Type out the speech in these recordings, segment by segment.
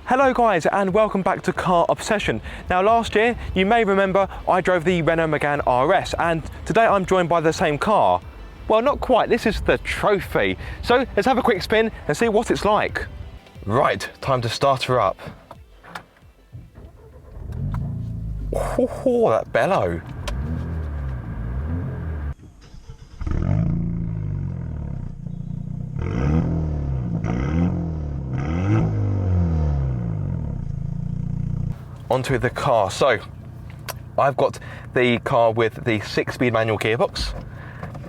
Hello guys and welcome back to Car Obsession. Now last year you may remember I drove the Renault Megane RS and today I'm joined by the same car. Well, not quite, this is the trophy. So let's have a quick spin and see what it's like. Right, time to start her up. Oh, that bellow. Onto the car. So I've got the car with the 6-speed manual gearbox.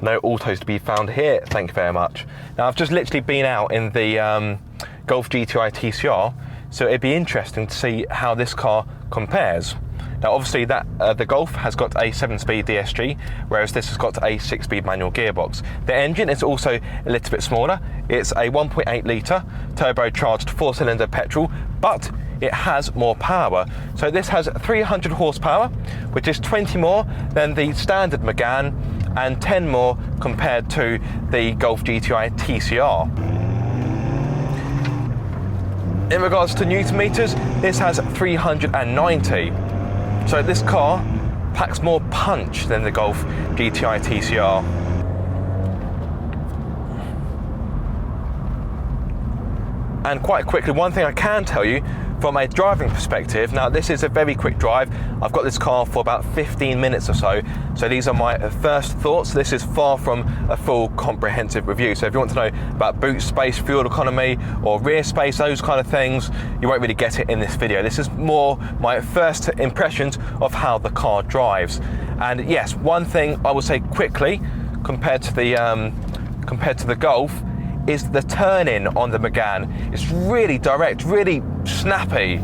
No autos to be found here, thank you very much. Now I've just literally been out in the Golf GTI TCR, so it'd be interesting to see how this car compares. Now obviously that the Golf has got a 7-speed DSG, whereas this has got a 6-speed manual gearbox. The engine is also a little bit smaller. It's a 1.8 litre turbocharged 4-cylinder petrol, but it has more power. So this has 300 horsepower, which is 20 more than the standard Megane and 10 more compared to the Golf GTI TCR. In regards to Newton meters, this has 390. So this car packs more punch than the Golf GTI TCR. And quite quickly, one thing I can tell you from a driving perspective, now this is a very quick drive. I've got this car for about 15 minutes or so. So these are my first thoughts. This is far from a full comprehensive review. So if you want to know about boot space, fuel economy, or rear space, those kind of things, you won't really get it in this video. This is more my first impressions of how the car drives. And yes, one thing I will say quickly compared to the Golf is the turn-in on the Megane. It's really direct, really snappy.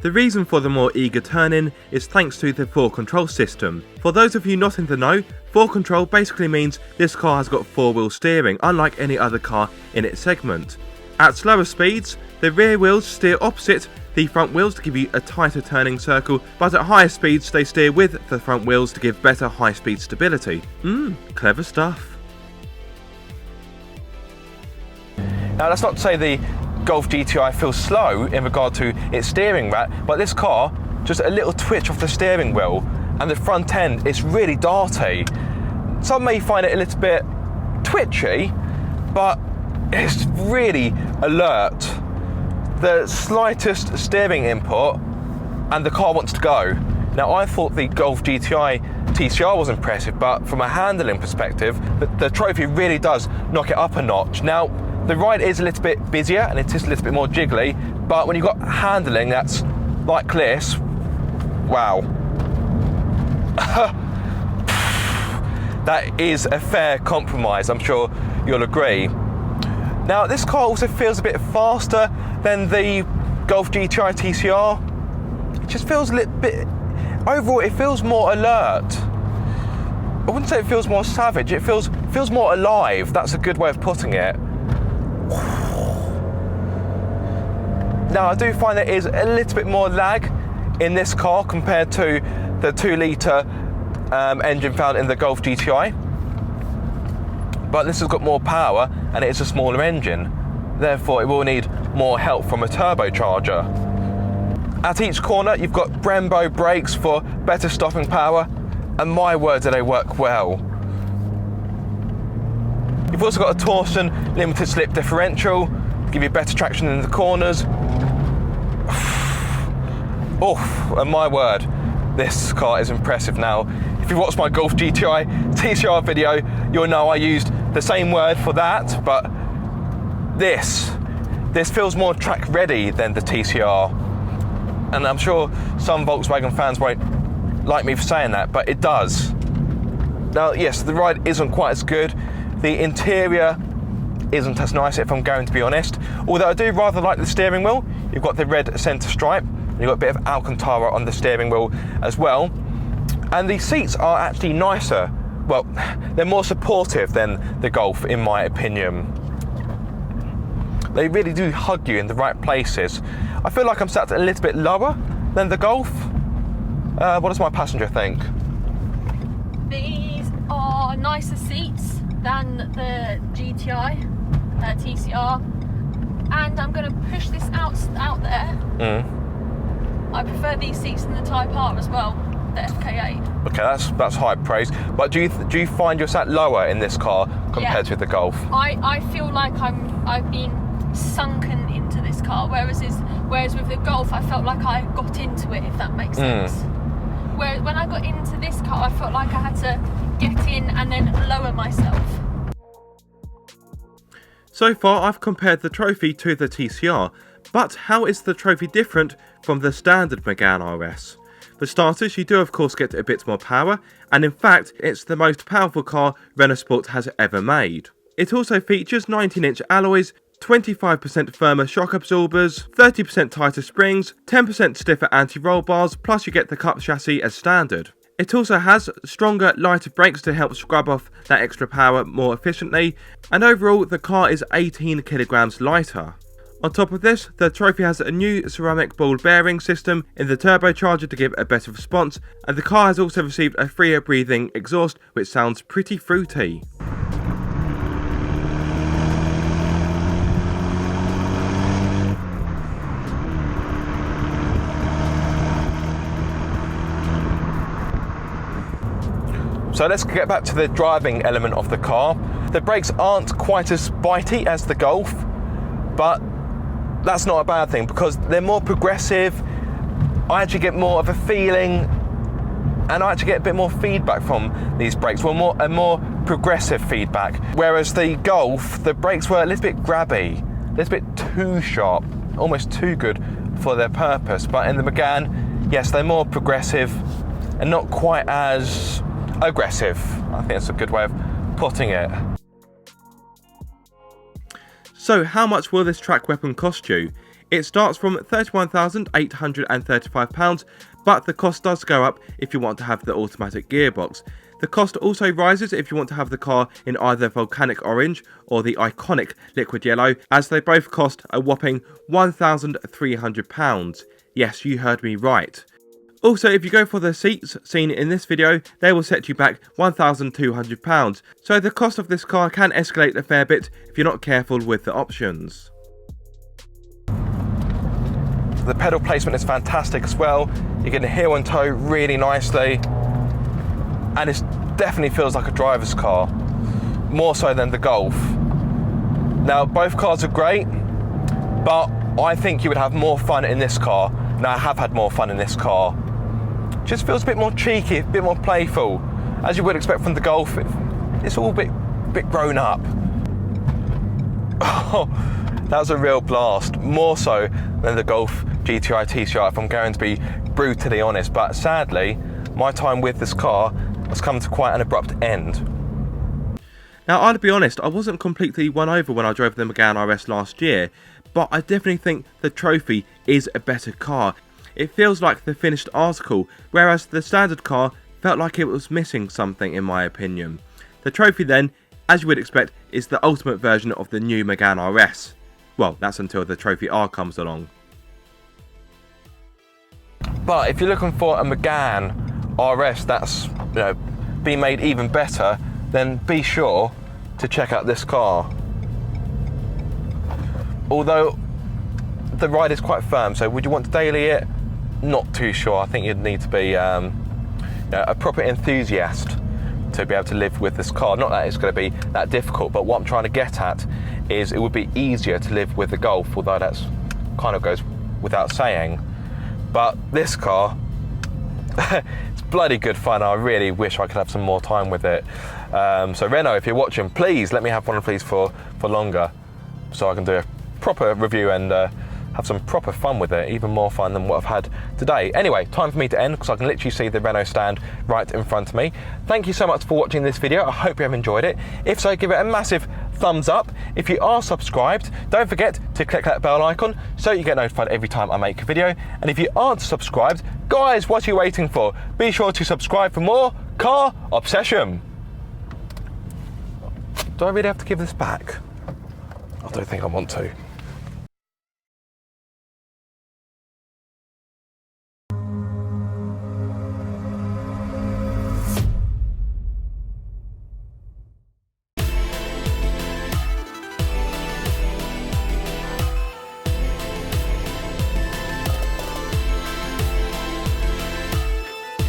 The reason for the more eager turn-in is thanks to the 4Control system. For those of you not in the know, 4Control basically means this car has got 4-wheel steering, unlike any other car in its segment. At slower speeds, the rear wheels steer opposite the front wheels to give you a tighter turning circle, but at higher speeds they steer with the front wheels to give better high-speed stability. Clever stuff. Now that's not to say the Golf GTI feels slow in regard to its steering rack, but this car, just a little twitch off the steering wheel and the front end, it's really darty. Some may find it a little bit twitchy, but it's really alert. The slightest steering input and the car wants to go. Now I thought the Golf GTI TCR was impressive, but from a handling perspective, the trophy really does knock it up a notch. Now, the ride is a little bit busier and it is a little bit more jiggly, but when you've got handling that's like this, wow. That is a fair compromise, I'm sure you'll agree. Now this car also feels a bit faster than the Golf GTI TCR. It just feels a little bit, overall it feels more alert. I wouldn't say it feels more savage, it feels more alive, that's a good way of putting it. Now I do find there is a little bit more lag in this car compared to the 2-litre engine found in the Golf GTI, but this has got more power and it is a smaller engine, therefore it will need more help from a turbocharger. At each corner you've got Brembo brakes for better stopping power, and my word do they work well. You've also got a Torsen limited slip differential to give you better traction in the corners. Oh, and my word, this car is impressive. Now, if you've watched my Golf GTI TCR video, you'll know I used the same word for that, but this feels more track ready than the TCR. And I'm sure some Volkswagen fans won't like me for saying that, but it does. Now, yes, the ride isn't quite as good. The interior isn't as nice, if I'm going to be honest. Although I do rather like the steering wheel. You've got the red centre stripe, and you've got a bit of Alcantara on the steering wheel as well. And the seats are actually nicer. Well, they're more supportive than the Golf, in my opinion. They really do hug you in the right places. I feel like I'm sat a little bit lower than the Golf. What does my passenger think? These are nicer seats than the GTI TCR, and I'm going to push this out there. I prefer these seats than the Type R as well, the FK8. Okay, that's high praise. But do you find you're sat lower in this car compared to the Golf? I feel like I've been sunken into this car, whereas with the Golf I felt like I got into it, if that makes sense. Whereas when I got into this car, I felt like I had to get in and then lower myself. So far I've compared the Trophy to the TCR, but how is the Trophy different from the standard Megane RS? For starters, you do of course get a bit more power, and in fact it's the most powerful car Renault Sport has ever made. It also features 19-inch alloys, 25% firmer shock absorbers, 30% tighter springs, 10% stiffer anti-roll bars, plus you get the Cup chassis as standard. It also has stronger, lighter brakes to help scrub off that extra power more efficiently, and overall the car is 18 kilograms lighter. On top of this, the Trophy has a new ceramic ball bearing system in the turbocharger to give a better response, and the car has also received a freer breathing exhaust which sounds pretty fruity. So let's get back to the driving element of the car. The brakes aren't quite as bitey as the Golf, but that's not a bad thing because they're more progressive. I actually get more of a feeling, and I actually get a bit more feedback from these brakes, a more progressive feedback. Whereas the Golf, the brakes were a little bit grabby, a little bit too sharp, almost too good for their purpose. But in the Megane, yes, they're more progressive and not quite as aggressive. I think that's a good way of putting it. So how much will this track weapon cost you? It starts from £31,835, but the cost does go up if you want to have the automatic gearbox. The cost also rises if you want to have the car in either volcanic orange or the iconic liquid yellow, as they both cost a whopping £1,300. Yes, you heard me right. Also, if you go for the seats seen in this video, they will set you back £1,200, so the cost of this car can escalate a fair bit if you're not careful with the options. The pedal placement is fantastic as well. You get the heel and toe really nicely, and it definitely feels like a driver's car, more so than the Golf. Now, both cars are great, but I think you would have more fun in this car. Now, I have had more fun in this car. Just feels a bit more cheeky, a bit more playful. As you would expect from the Golf, it's all a bit grown up. Oh, that was a real blast. More so than the Golf GTI TCR, if I'm going to be brutally honest. But sadly, my time with this car has come to quite an abrupt end. Now, I'll be honest, I wasn't completely won over when I drove the Megane RS last year, but I definitely think the Trophy is a better car. It feels like the finished article, whereas the standard car felt like it was missing something in my opinion. The Trophy then, as you would expect, is the ultimate version of the new Megane RS. Well, that's until the Trophy R comes along. But if you're looking for a Megane RS that's, been made even better, then be sure to check out this car. Although the ride is quite firm, so would you want to daily it? Not too sure. I think you'd need to be a proper enthusiast to be able to live with this car. Not that it's going to be that difficult, but what I'm trying to get at is it would be easier to live with the Golf, although that's kind of goes without saying. But this car, it's bloody good fun. I really wish I could have some more time with it. So Renault, if you're watching, please let me have one of these for longer, so I can do a proper review and have some proper fun with it, even more fun than what I've had today. Anyway, time for me to end because I can literally see the Renault stand right in front of me. Thank you so much for watching this video. I hope you have enjoyed it. If so, give it a massive thumbs up. If you are subscribed, don't forget to click that bell icon so you get notified every time I make a video. And if you aren't subscribed, guys, what are you waiting for? Be sure to subscribe for more car obsession. Do I really have to give this back? I don't think I want to.